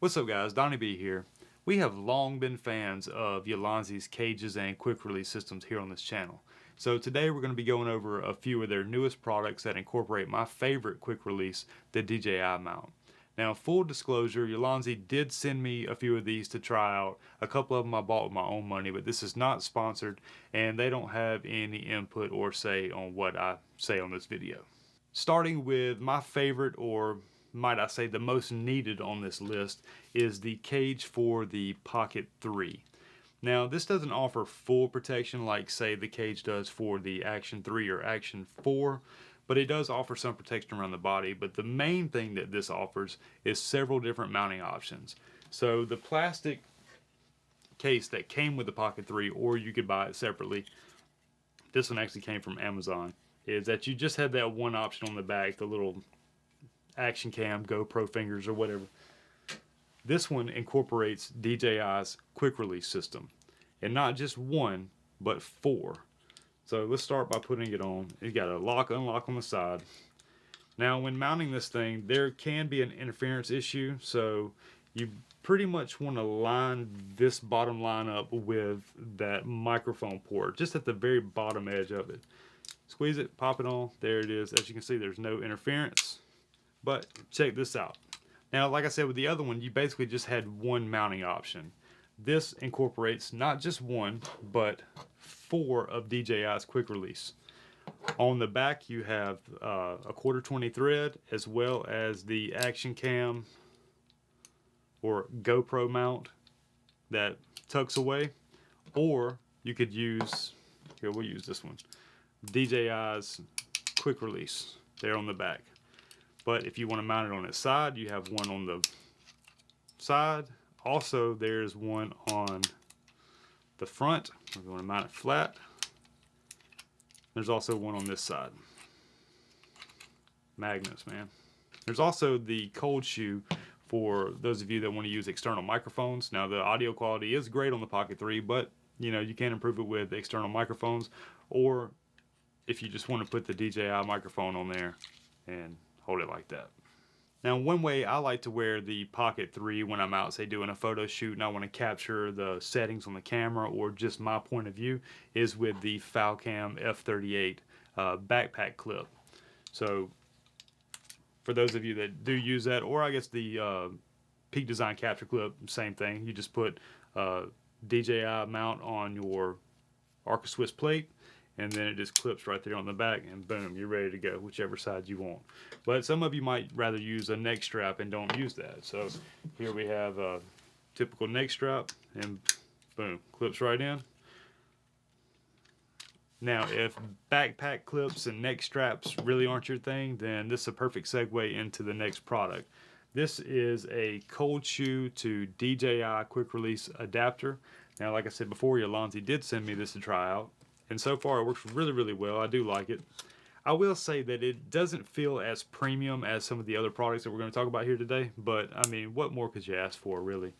What's up guys, Donnie B here. We have long been fans of Ulanzi's cages and quick release systems here on this channel. So today we're going to be going over a few of their newest products that incorporate my favorite quick release, the DJI mount. Now full disclosure, Ulanzi did send me a few of these to try out. A couple of them I bought with my own money, but this is not sponsored and they don't have any input or say on what I say on this video. Starting with my favorite, or might I say the most needed on this list, is the cage for the Pocket 3. Now this doesn't offer full protection like say the cage does for the Action 3 or Action 4, but it does offer some protection around the body. But the main thing that this offers is several different mounting options. So the plastic case that came with the Pocket 3, or you could buy it separately, this one actually came from Amazon, is that you just have that one option on the back, the little action cam, GoPro fingers or whatever. This one incorporates DJI's quick release system, and not just one but 4. So let's start by putting it on. It's got a lock unlock on the side. Now when mounting this thing, there can be an interference issue, so you pretty much want to line this bottom line up with that microphone port just at the very bottom edge of it. Squeeze it, pop it on, there it is. As you can see, there's no interference. But check this out. Now, like I said with the other one, you basically just had one mounting option. This incorporates not just one, but 4 of DJI's quick release. On the back, you have a 1/4 20 thread, as well as the action cam or GoPro mount that tucks away. Or you could use, here we'll use this one, DJI's quick release there on the back. But if you want to mount it on its side, you have one on the side. Also, there's one on the front if you want to mount it flat. There's also one on this side. Magnets, man. There's also the cold shoe for those of you that want to use external microphones. Now, the audio quality is great on the Pocket 3, but you know, you can improve it with external microphones, or if you just want to put the DJI microphone on there and hold it like that. Now, one way I like to wear the Pocket 3 when I'm out, say, doing a photo shoot and I want to capture the settings on the camera or just my point of view, is with the Falcam F38 backpack clip. So for those of you that do use that, or I guess the Peak Design capture clip, same thing. You just put DJI mount on your Arca Swiss plate, and then it just clips right there on the back, and boom, you're ready to go, whichever side you want. But some of you might rather use a neck strap and don't use that. So here we have a typical neck strap, and boom, clips right in. Now, if backpack clips and neck straps really aren't your thing, then this is a perfect segue into the next product. This is a cold shoe to DJI quick release adapter. Now, like I said before, Ulanzi did send me this to try out, and so far it works really, really well. I do like it. I will say that it doesn't feel as premium as some of the other products that we're going to talk about here today, but I mean, what more could you ask for, really?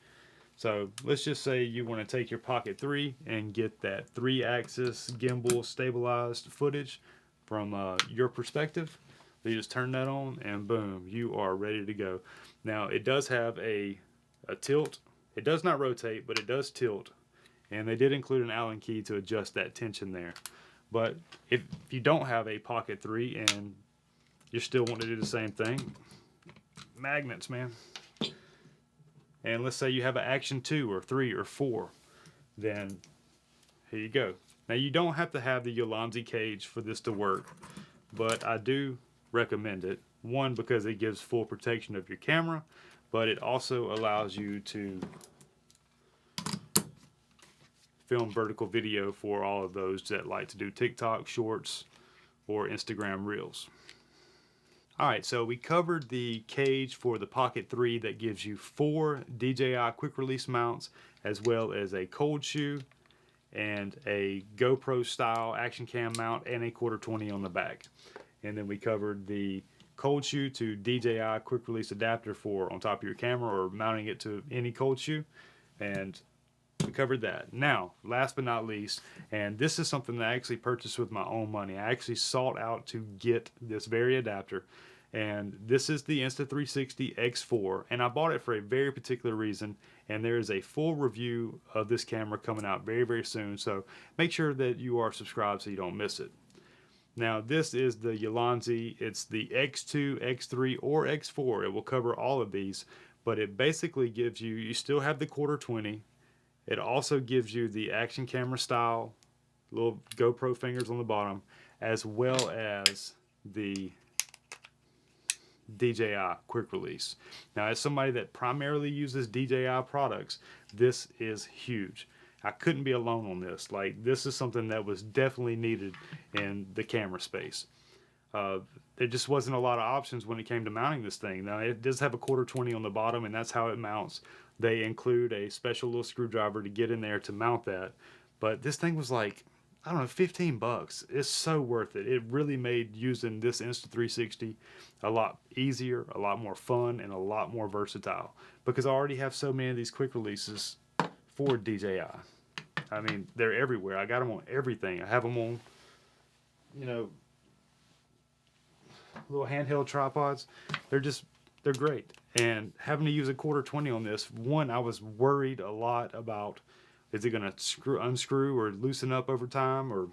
So let's just say you want to take your Pocket 3 and get that 3-axis gimbal stabilized footage from your perspective. So you just turn that on and boom, you are ready to go. Now it does have a tilt. It does not rotate, but it does tilt. And they did include an Allen key to adjust that tension there. But if you don't have a Pocket 3 and you're still wanting to do the same thing, magnets, man. And let's say you have an Action 2 or 3 or 4, then here you go. Now you don't have to have the Ulanzi cage for this to work, but I do recommend it. One, because it gives full protection of your camera, but it also allows you to film vertical video for all of those that like to do TikTok shorts or Instagram reels. Alright, so we covered the cage for the Pocket 3 that gives you 4 DJI quick release mounts, as well as a cold shoe and a GoPro style action cam mount and a 1/4 20 on the back. And then we covered the cold shoe to DJI quick release adapter for on top of your camera or mounting it to any cold shoe, and we covered that. Now, last but not least, and this is something that I actually purchased with my own money. I actually sought out to get this very adapter, And this is the Insta360 X4, and I bought it for a very particular reason, and there is a full review of this camera coming out very, very soon, so make sure that you are subscribed so you don't miss it. Now this is the Ulanzi. It's the X2, X3, or X4. It will cover all of these, but it basically gives you, you still have the quarter 20. It also gives you the action camera style, little GoPro fingers on the bottom, as well as the DJI quick release. Now, as somebody that primarily uses DJI products, this is huge. I couldn't be alone on this. Like, this is something that was definitely needed in the camera space. There just wasn't a lot of options when it came to mounting this thing. Now, it does have a quarter 20 on the bottom, and that's how it mounts. They include a special little screwdriver to get in there to mount that. But this thing was like, I don't know, 15 bucks. It's so worth it. It really made using this Insta360 a lot easier, a lot more fun, and a lot more versatile, because I already have so many of these quick releases for DJI. I mean, they're everywhere. I got them on everything. I have them on, you know, little handheld tripods. They're great. And having to use a quarter 20 on this, one, I was worried a lot about, is it going to unscrew or loosen up over time, or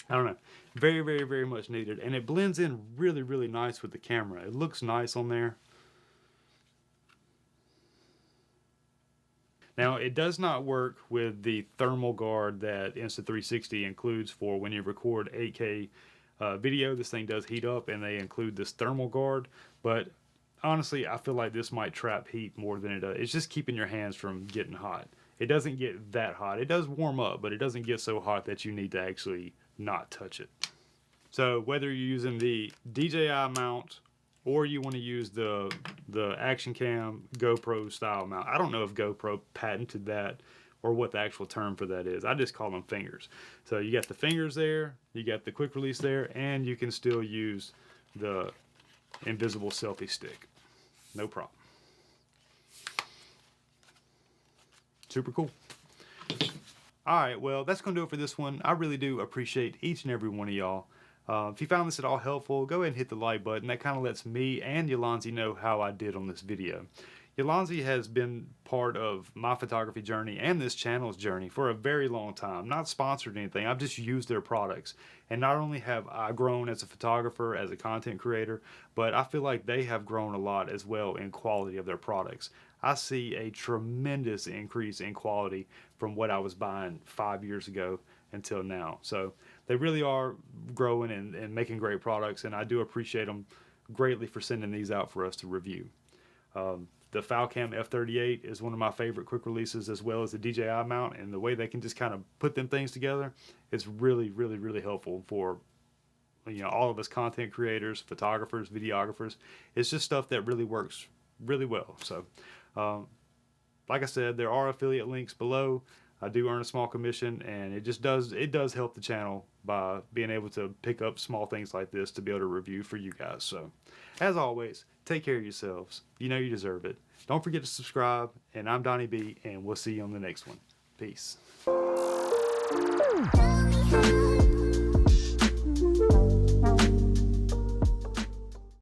I don't know. Very, very, very much needed. And it blends in really, really nice with the camera. It looks nice on there. Now, it does not work with the thermal guard that Insta360 includes for when you record 8K video. This thing does heat up, and they include this thermal guard. But honestly, I feel like this might trap heat more than it does. It's just keeping your hands from getting hot. It doesn't get that hot. It does warm up, but it doesn't get so hot that you need to actually not touch it. So whether you're using the DJI mount or you want to use the Action Cam GoPro style mount. I don't know if GoPro patented that or what the actual term for that is. I just call them fingers. So you got the fingers there, you got the quick release there, and you can still use the invisible selfie stick. No problem. Super cool. Alright, well, that's going to do it for this one. I really do appreciate each and every one of y'all. If you found this at all helpful, go ahead and hit the like button. That kind of lets me and Ulanzi know how I did on this video. Ulanzi has been part of my photography journey and this channel's journey for a very long time. Not sponsored or anything, I've just used their products. And not only have I grown as a photographer, as a content creator, but I feel like they have grown a lot as well in quality of their products. I see a tremendous increase in quality from what I was buying 5 years ago until now. So they really are growing and making great products, and I do appreciate them greatly for sending these out for us to review. The Falcam F38 is one of my favorite quick releases, as well as the DJI mount, and the way they can just kind of put them things together, it's really, really, really helpful for, you know, all of us content creators, photographers, videographers. It's just stuff that really works really well. So like I said, there are affiliate links below. I do earn a small commission, and it does help the channel by being able to pick up small things like this to be able to review for you guys. So as always, take care of yourselves. You know you deserve it. Don't forget to subscribe, and I'm Donnie B, and we'll see you on the next one. Peace.